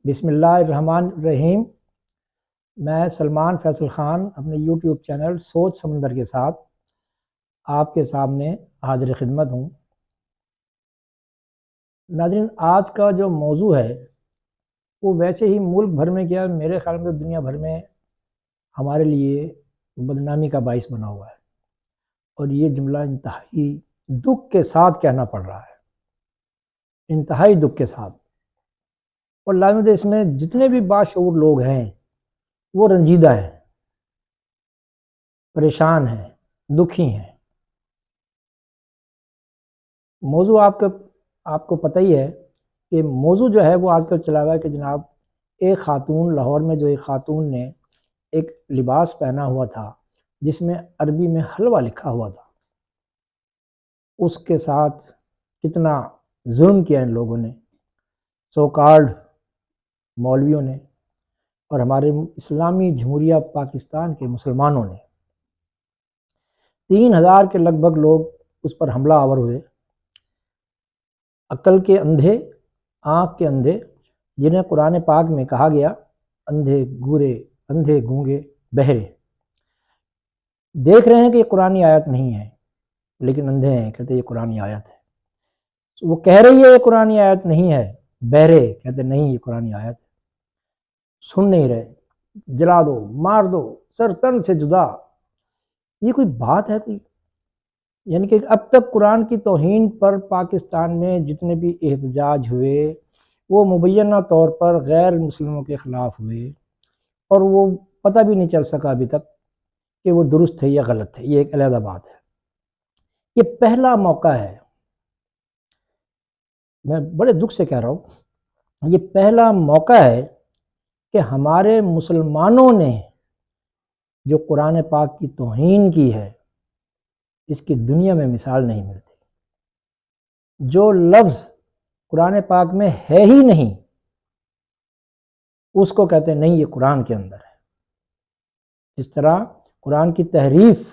بسم اللہ الرحمن الرحیم۔ میں سلمان فیصل خان اپنے یوٹیوب چینل سوچ سمندر کے ساتھ آپ کے سامنے حاضر خدمت ہوں۔ ناظرین، آج کا جو موضوع ہے وہ ویسے ہی ملک بھر میں کیا میرے خیال میں دنیا بھر میں ہمارے لیے بدنامی کا باعث بنا ہوا ہے، اور یہ جملہ انتہائی دکھ کے ساتھ کہنا پڑ رہا ہے، انتہائی دکھ کے ساتھ۔ اور لازمت اس میں جتنے بھی باشعور لوگ ہیں وہ رنجیدہ ہیں، پریشان ہیں، دکھی ہیں۔ موضوع آپ کو پتہ ہی ہے کہ موضوع جو ہے وہ آج کل چلا ہوا ہے کہ جناب ایک خاتون لاہور میں، جو ایک خاتون نے ایک لباس پہنا ہوا تھا جس میں عربی میں حلوہ لکھا ہوا تھا، اس کے ساتھ کتنا ظلم کیا ان لوگوں نے، سو کالڈ مولویوں نے اور ہمارے اسلامی جمہوریہ پاکستان کے مسلمانوں نے۔ 3000 کے لگ بھگ لوگ اس پر حملہ آور ہوئے، عقل کے اندھے، آنکھ کے اندھے، جنہیں قرآن پاک میں کہا گیا اندھے گورے، اندھے گونگے بہرے، دیکھ رہے ہیں کہ یہ قرآنی آیت نہیں ہے لیکن اندھے ہیں، کہتے یہ قرآنی آیت ہے۔ وہ کہہ رہی ہے یہ قرآنی آیت نہیں ہے، بہرے کہتے نہیں یہ قرآنی آیت ہے، سن نہیں رہے، جلا دو، مار دو، سر تن سے جدا۔ یہ کوئی بات ہے کوئی؟ یعنی کہ اب تک قرآن کی توہین پر پاکستان میں جتنے بھی احتجاج ہوئے وہ مبینہ طور پر غیر مسلموں کے خلاف ہوئے، اور وہ پتہ بھی نہیں چل سکا ابھی تک کہ وہ درست ہے یا غلط ہے۔ یہ ایک علیحدہ بات ہے۔ یہ پہلا موقع ہے، میں بڑے دکھ سے کہہ رہا ہوں، یہ پہلا موقع ہے کہ ہمارے مسلمانوں نے جو قرآن پاک کی توہین کی ہے، اس کی دنیا میں مثال نہیں ملتی۔ جو لفظ قرآن پاک میں ہے ہی نہیں اس کو کہتے ہیں نہیں یہ قرآن کے اندر ہے۔ اس طرح قرآن کی تحریف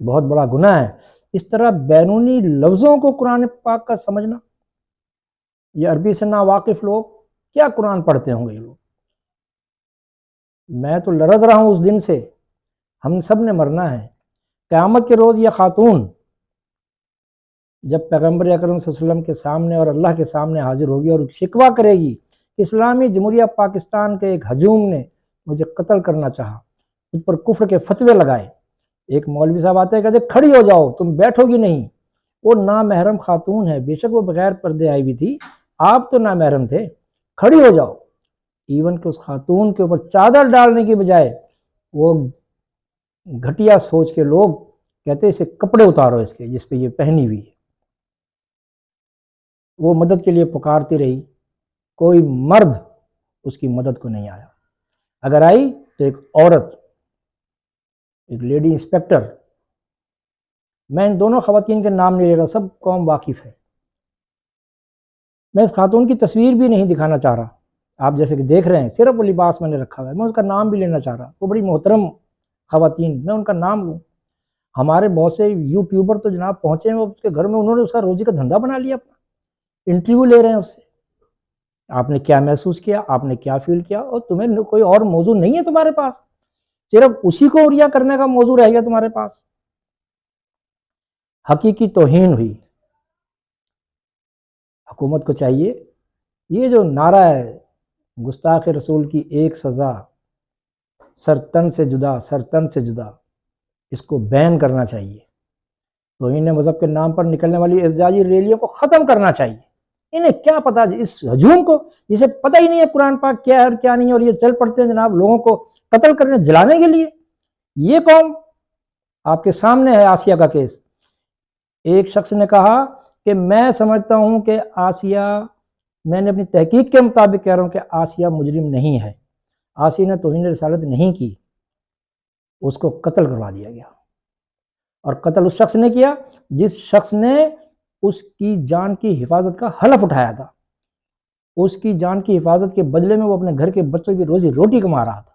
بہت بڑا گناہ ہے، اس طرح بیرونی لفظوں کو قرآن پاک کا سمجھنا۔ یہ عربی سے ناواقف لوگ کیا قرآن پڑھتے ہوں گے یہ لوگ؟ میں تو لرز رہا ہوں اس دن سے، ہم سب نے مرنا ہے۔ قیامت کے روز یہ خاتون جب پیغمبر اکرم صلی اللہ علیہ وسلم کے سامنے اور اللہ کے سامنے حاضر ہوگی اور شکوہ کرے گی، اسلامی جمہوریہ پاکستان کے ایک ہجوم نے مجھے قتل کرنا چاہا، مجھ پر کفر کے فتوے لگائے، ایک مولوی صاحب آتے ہیں کہتے کھڑی ہو جاؤ، تم بیٹھو گی نہیں۔ وہ نامحرم خاتون ہے، بے شک وہ بغیر پردے آئی ہوئی تھی، آپ تو نامحرم تھے، کھڑی ہو جاؤ۔ ایون کہ اس خاتون کے اوپر چادر ڈالنے کی بجائے وہ گھٹیا سوچ کے لوگ کہتے اسے کپڑے اتارو اس کے جس پہ یہ پہنی ہوئی ہے۔ وہ مدد کے لیے پکارتی رہی، کوئی مرد اس کی مدد کو نہیں آیا، اگر آئی تو ایک عورت، ایک لیڈی انسپیکٹر۔ میں ان دونوں خواتین کے نام نہیں لے رہا، سب قوم واقف ہے۔ میں اس خاتون کی تصویر بھی نہیں دکھانا چاہ رہا، آپ جیسے کہ دیکھ رہے ہیں صرف وہ لباس میں نے رکھا ہوا ہے، میں اس کا نام بھی لینا چاہ رہا، وہ بڑی محترم خواتین، میں ان کا نام لوں؟ ہمارے بہت سے یوٹیوبر تو جناب پہنچے ہیں، وہ اس کے گھر میں انہوں نے اس کا روزی کا دھندا بنا لیا اپنا، انٹرویو لے رہے ہیں اس سے۔ آپ نے کیا محسوس کیا، آپ نے کیا فیل کیا؟ اور تمہیں کوئی اور موضوع نہیں ہے تمہارے پاس، صرف اسی کو اوریا کرنے کا موضوع رہ گیا تمہارے پاس۔ حقیقی توہین ہوئی۔ حکومت کو چاہیے یہ جو نعرہ ہے گستاخ رسول کی ایک سزا، سرتن سے جدا، سرتن سے جدا، اس کو بین کرنا چاہیے۔ توہین مذہب کے نام پر نکلنے والی احتجاجی ریلیوں کو ختم کرنا چاہیے۔ انہیں کیا پتا اس ہجوم کو، جسے پتہ ہی نہیں ہے قرآن پاک کیا ہے اور کیا نہیں ہے، اور یہ چل پڑتے ہیں جناب لوگوں کو قتل کرنے، جلانے کے لیے۔ یہ قوم آپ کے سامنے ہے۔ آسیہ کا کیس، ایک شخص نے کہا کہ میں سمجھتا ہوں کہ آسیہ، میں نے اپنی تحقیق کے مطابق کہہ رہا ہوں کہ آسیہ مجرم نہیں ہے، آسیہ نے توہین رسالت نہیں کی، اس کو قتل کروا دیا گیا۔ اور قتل اس شخص نے کیا جس شخص نے اس کی جان کی حفاظت کا حلف اٹھایا تھا۔ اس کی جان کی حفاظت کے بدلے میں وہ اپنے گھر کے بچوں کی روزی روٹی کما رہا تھا،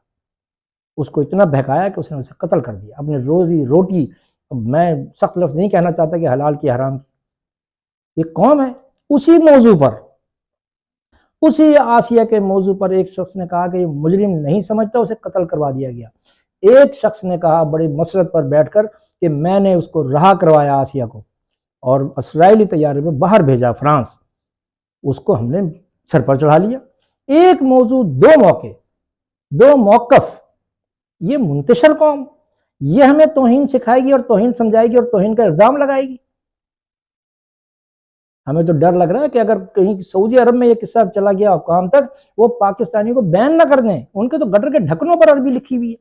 اس کو اتنا بہکایا کہ اس نے اسے قتل کر دیا، اپنے روزی روٹی، میں سخت لفظ نہیں کہنا چاہتا کہ حلال کی حرام کی۔ یہ قوم ہے اسی موضوع پر اسی آسیہ کے موضوع پر ایک شخص نے کہا کہ یہ مجرم نہیں سمجھتا، اسے قتل کروا دیا گیا۔ ایک شخص نے کہا بڑی مسرت پر بیٹھ کر کہ میں نے اس کو رہا کروایا آسیہ کو، اور اسرائیلی طیارے پہ باہر بھیجا فرانس، اس کو ہم نے سر پر چڑھا لیا۔ ایک موضوع، دو موقع، دو موقف، یہ منتشر قوم، یہ ہمیں توہین سکھائے گی اور توہین سمجھائے گی اور توہین کا الزام لگائے گی۔ ہمیں تو ڈر لگ رہا ہے کہ اگر کہیں سعودی عرب میں یہ قصہ چلا گیا حکام تک، وہ پاکستانی کو بین نہ کر دیں۔ ان کے تو گٹر کے ڈھکنوں پر عربی لکھی ہوئی ہے،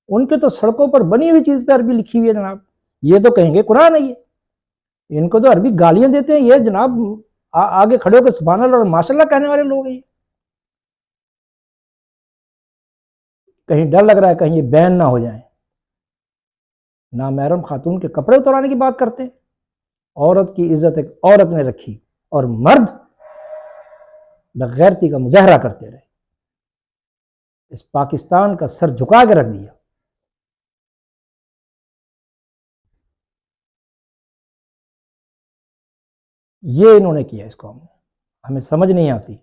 ان کے تو سڑکوں پر بنی ہوئی چیز پہ عربی لکھی ہوئی ہے جناب۔ یہ تو کہیں گے قرآن ہے، یہ ان کو تو عربی گالیاں دیتے ہیں، یہ جناب آگے کھڑے ہو کے سبحان اللہ اور ماشاء اللہ کہنے والے لوگ ہیں۔ کہیں ڈر لگ رہا ہے کہیں یہ بین نہ ہو جائیں۔ نامحرم خاتون کے کپڑے اترانے کی بات کرتے ہیں۔ عورت کی عزت ایک عورت نے رکھی اور مرد بغیرتی کا مظاہرہ کرتے رہے، اس پاکستان کا سر جھکا کے رکھ دیا۔ یہ انہوں نے کیا اس قوم نے، ہمیں سمجھ نہیں آتی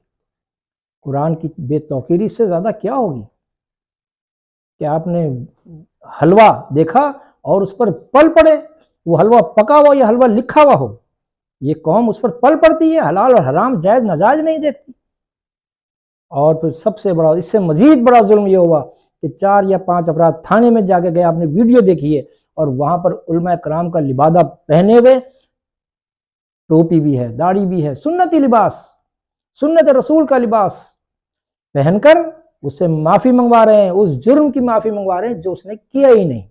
قرآن کی بے توقیری سے زیادہ کیا ہوگی۔ کہ آپ نے حلوہ دیکھا اور اس پر پل پڑے، وہ حلوہ پکا ہوا یا حلوہ لکھا ہوا ہو، یہ قوم اس پر پل پڑتی ہے، حلال اور حرام جائز ناجائز نہیں دیکھتی۔ اور پھر سب سے بڑا، اس سے مزید بڑا ظلم یہ ہوا کہ 4 یا 5 افراد تھانے میں جا کے گئے، آپ نے ویڈیو دیکھی ہے، اور وہاں پر علماء کرام کا لبادہ پہنے ہوئے، ٹوپی بھی ہے، داڑھی بھی ہے، سنتی لباس، سنت رسول کا لباس پہن کر اس سے معافی منگوا رہے ہیں، اس جرم کی معافی منگوا رہے ہیں جو اس نے کیا ہی نہیں۔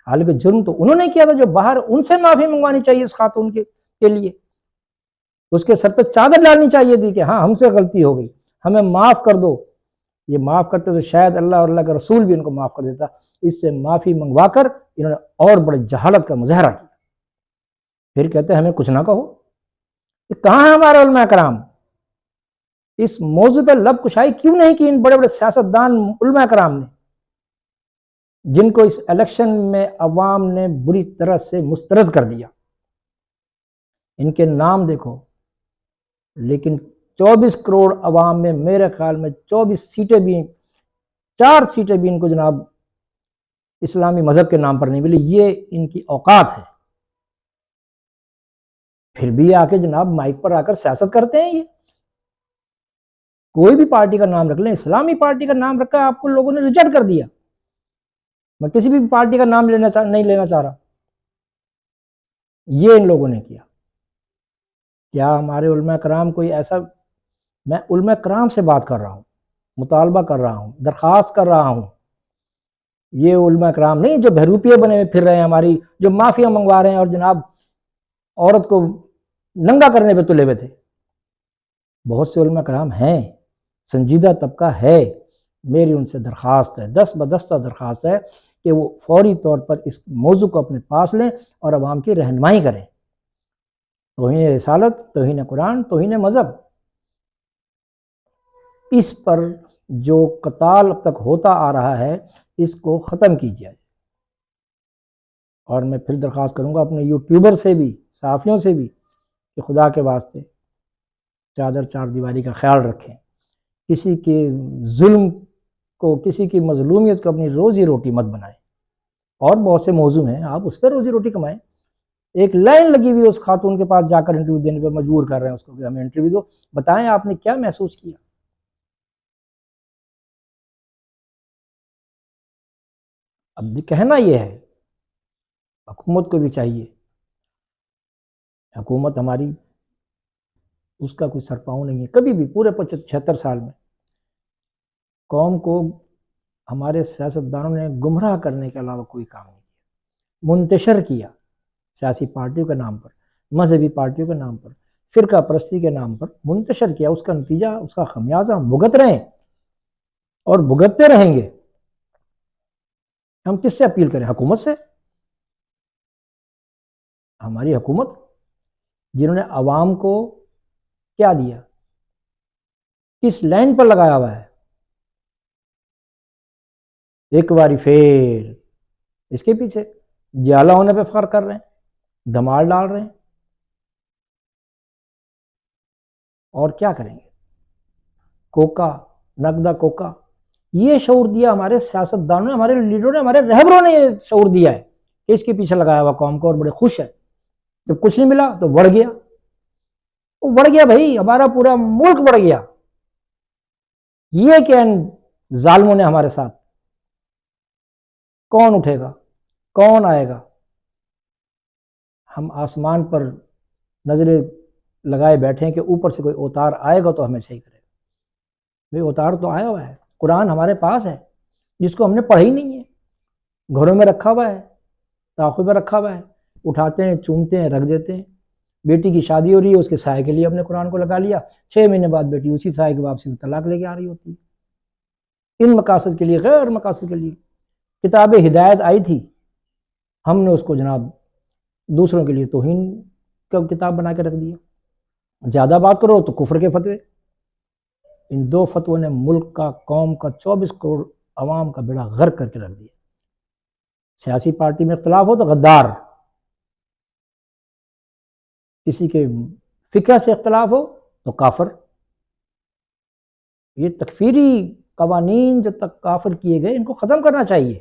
حالانکہ جرم تو انہوں نے کیا تھا، جو باہر ان سے معافی منگوانی چاہیے اس خاتون کے لیے، اس کے سر پہ چادر ڈالنی چاہیے تھی کہ ہاں ہم سے غلطی ہو گئی، ہمیں معاف کر دو۔ یہ معاف کرتے تو شاید اللہ اور اللہ کا رسول بھی ان کو معاف کر دیتا۔ اس سے معافی منگوا کر انہوں نے اور بڑے جہالت کا مظاہرہ کیا۔ پھر کہتے ہیں ہمیں کچھ نہ کہو۔ کہاں ہے ہمارے علماء کرام؟ اس موضوع پہ لب کشائی کیوں نہیں کی ان بڑے بڑے سیاستدان علماء کرام نے، جن کو اس الیکشن میں عوام نے بری طرح سے مسترد کر دیا؟ ان کے نام دیکھو، لیکن 24 کروڑ عوام میں میرے خیال میں 24 سیٹیں بھی، 4 سیٹیں بھی ان کو جناب اسلامی مذہب کے نام پر نہیں ملی۔ یہ ان کی اوقات ہے، پھر بھی آ کے جناب مائک پر آ کر سیاست کرتے ہیں۔ یہ کوئی بھی پارٹی کا نام رکھ لیں، اسلامی پارٹی کا نام رکھا، آپ کو لوگوں نے ریجیکٹ کر دیا۔ میں کسی بھی پارٹی کا نام نہیں لینا چاہ رہا۔ یہ ان لوگوں نے کیا۔ کیا ہمارے علماء کرام کوئی ایسا، میں علماء کرام سے بات کر رہا ہوں، مطالبہ کر رہا ہوں، درخواست کر رہا ہوں، یہ علماء کرام نہیں جو بہروپیے بنے ہوئے پھر رہے ہیں ہماری، جو معافیاں منگوا رہے ہیں اور جناب عورت کو ننگا کرنے پہ تلے ہوئے تھے۔ بہت سے علماء کرام ہیں، سنجیدہ طبقہ ہے، میری ان سے درخواست ہے، دست بدستہ درخواست ہے کہ وہ فوری طور پر اس موضوع کو اپنے پاس لیں اور عوام کی رہنمائی کریں۔ توہین رسالت، توہین قرآن، توہین مذہب، اس پر جو قتال اب تک ہوتا آ رہا ہے اس کو ختم کیجیے۔ اور میں پھر درخواست کروں گا اپنے یوٹیوبر سے بھی، صحافیوں سے بھی، کہ خدا کے واسطے چادر چار دیواری کا خیال رکھیں، کسی کے ظلم کو، کسی کی مظلومیت کو اپنی روزی روٹی مت بنائیں۔ اور بہت سے موضوع ہیں، آپ اس پہ روزی روٹی کمائیں۔ ایک لائن لگی ہوئی اس خاتون کے پاس جا کر انٹرویو دینے پہ مجبور کر رہے ہیں اس کو کہ ہمیں انٹرویو دو، بتائیں آپ نے کیا محسوس کیا؟ اب کہنا یہ ہے، حکومت کو بھی چاہیے، حکومت ہماری اس کا کوئی سرپاؤں نہیں ہے، کبھی بھی پورے 76 سال میں قوم کو ہمارے سیاستدانوں نے گمراہ کرنے کے علاوہ کوئی کام نہیں کیا۔ منتشر کیا سیاسی پارٹیوں کے نام پر، مذہبی پارٹیوں کے نام پر، فرقہ پرستی کے نام پر منتشر کیا۔ اس کا نتیجہ، اس کا خمیازہ ہم بھگت رہے ہیں اور بھگتتے رہیں گے۔ ہم کس سے اپیل کریں؟ حکومت سے۔ ہماری حکومت جنہوں نے عوام کو کیا دیا، کس لائن پر لگایا ہوا ہے، ایک باری پھر اس کے پیچھے جیالہ ہونے پہ فخر کر رہے ہیں، دھمال ڈال رہے ہیں، اور کیا کریں گے؟ کوکا، نقدہ کوکا، یہ شعور دیا ہمارے سیاستدانوں نے، ہمارے لیڈروں نے، ہمارے رہبروں نے یہ شعور دیا ہے کہ اس کے پیچھے لگایا ہوا قوم کو، اور بڑے خوش ہے۔ جب کچھ نہیں ملا تو بڑھ گیا، وہ بڑھ گیا بھائی، ہمارا پورا ملک بڑھ گیا۔ یہ کہ ان ظالموں نے ہمارے ساتھ، کون اٹھے گا، کون آئے گا؟ ہم آسمان پر نظریں لگائے بیٹھے ہیں کہ اوپر سے کوئی اوتار آئے گا تو ہمیں صحیح کرے گا۔ بھائی اوتار تو آیا ہوا ہے، قرآن ہمارے پاس ہے جس کو ہم نے پڑھا ہی نہیں ہے، گھروں میں رکھا ہوا ہے، تاخیر میں رکھا ہوا ہے، اٹھاتے ہیں، چومتے ہیں، رکھ دیتے ہیں۔ بیٹی کی شادی ہو رہی ہے، اس کے سائے کے لیے ہم نے قرآن کو لگا لیا، 6 مہینے بعد بیٹی اسی سائے کی واپسی میں طلاق لے کے آ رہی ہوتی ہے، ان مقاصد کے لیے، غیر مقاصد کے لیے۔ کتاب ہدایت آئی تھی، ہم نے اس کو جناب دوسروں کے لیے توہین کا کتاب بنا کے رکھ دیا۔ زیادہ بات کرو تو کفر کے فتوے، ان 2 فتووں نے ملک کا، قوم کا، 24 کروڑ عوام کا بیڑا غرق کر کے رکھ دیا۔ سیاسی پارٹی میں اختلاف ہو تو غدار، کسی کے فقہ سے اختلاف ہو تو کافر۔ یہ تکفیری قوانین جو تک کافر کیے گئے، ان کو ختم کرنا چاہیے۔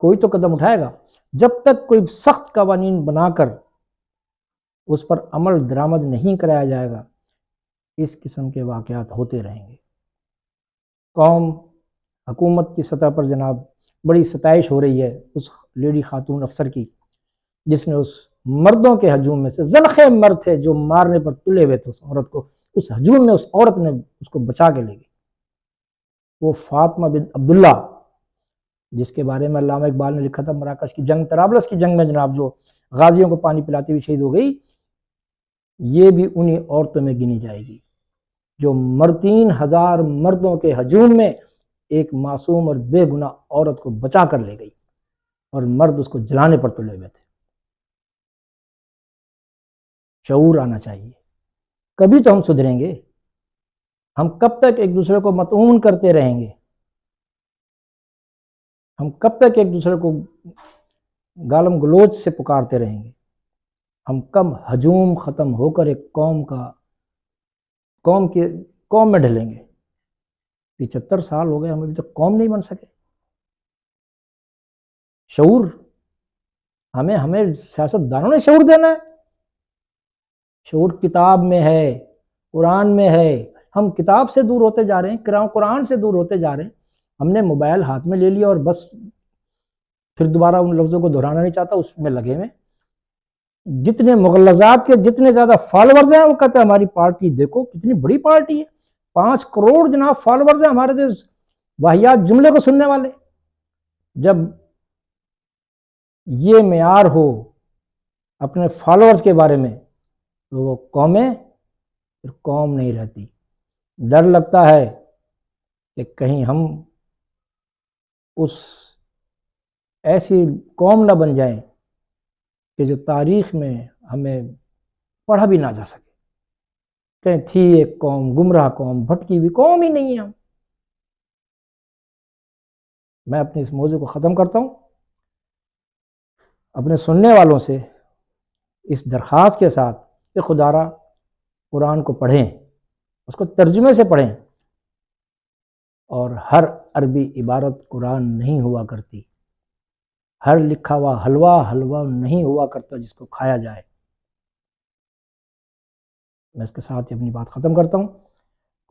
کوئی تو قدم اٹھائے گا، جب تک کوئی سخت قوانین بنا کر اس پر عمل درآمد نہیں کرایا جائے گا، اس قسم کے واقعات ہوتے رہیں گے۔ قوم، حکومت کی سطح پر جناب بڑی ستائش ہو رہی ہے اس لیڈی خاتون افسر کی، جس نے اس مردوں کے ہجوم میں سے، زنخے مرد تھے جو مارنے پر تلے ہوئے تھے اس عورت کو، اس ہجوم میں اس عورت نے اس کو بچا کے لے گئی۔ وہ فاطمہ بن عبداللہ، جس کے بارے میں علامہ اقبال نے لکھا تھا مراکش کی جنگ، طرابلس کی جنگ میں جناب جو غازیوں کو پانی پلاتی ہوئی شہید ہو گئی، یہ بھی انہی عورتوں میں گنی جائے گی جو 3,000 مردوں کے ہجوم میں ایک معصوم اور بے گناہ عورت کو بچا کر لے گئی، اور مرد اس کو جلانے پر تلے ہوئے تھے۔ شعور آنا چاہیے، کبھی تو ہم سدھریں گے۔ ہم کب تک ایک دوسرے کو مطعون کرتے رہیں گے؟ ہم کب تک ایک دوسرے کو گالم گلوچ سے پکارتے رہیں گے؟ ہم کب ہجوم ختم ہو کر ایک قوم میں ڈھلیں گے؟ 75 سال ہو گئے، ہم ابھی تک قوم نہیں بن سکے۔ شعور ہمیں سیاستدانوں نے شعور دینا ہے۔ شعور کتاب میں ہے، قرآن میں ہے۔ ہم کتاب سے دور ہوتے جا رہے ہیں، قرآن سے دور ہوتے جا رہے ہیں۔ ہم نے موبائل ہاتھ میں لے لیا اور بس پھر دوبارہ ان لفظوں کو دہرانا نہیں چاہتا، اس میں لگے ہوئے۔ جتنے مغلظات کے جتنے زیادہ فالوورز ہیں، وہ کہتے ہیں ہماری پارٹی دیکھو کتنی بڑی پارٹی ہے، 5 کروڑ جناب فالوورز ہیں ہمارے جو واہیات جملے کو سننے والے۔ جب یہ معیار ہو اپنے فالوورز کے بارے میں تو وہ قومیں پھر قوم نہیں رہتی۔ ڈر لگتا ہے کہ کہیں ہم اس ایسی قوم نہ بن جائیں کہ جو تاریخ میں ہمیں پڑھا بھی نہ جا سکے، کہیں تھی ایک قوم، گمراہ قوم، بھٹکی ہوئی قوم ہی نہیں ہے ہم۔ میں اپنے اس موضوع کو ختم کرتا ہوں، اپنے سننے والوں سے اس درخواست کے ساتھ کہ خدا را قرآن کو پڑھیں، اس کو ترجمے سے پڑھیں، اور ہر عربی عبارت قرآن نہیں ہوا کرتی، ہر لکھا ہوا حلوہ نہیں ہوا کرتا جس کو کھایا جائے۔ میں اس کے ساتھ ہی اپنی بات ختم کرتا ہوں۔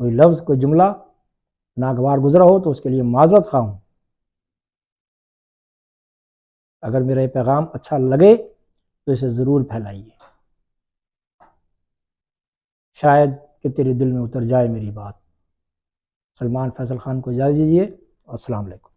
کوئی لفظ، کوئی جملہ ناگوار گزرا ہو تو اس کے لیے معذرت خواہ ہوں۔ اگر میرا یہ پیغام اچھا لگے تو اسے ضرور پھیلائیے، شاید کہ تیرے دل میں اتر جائے میری بات۔ سلمان فیصل خان کو اجازت دیجیے، السلام علیکم۔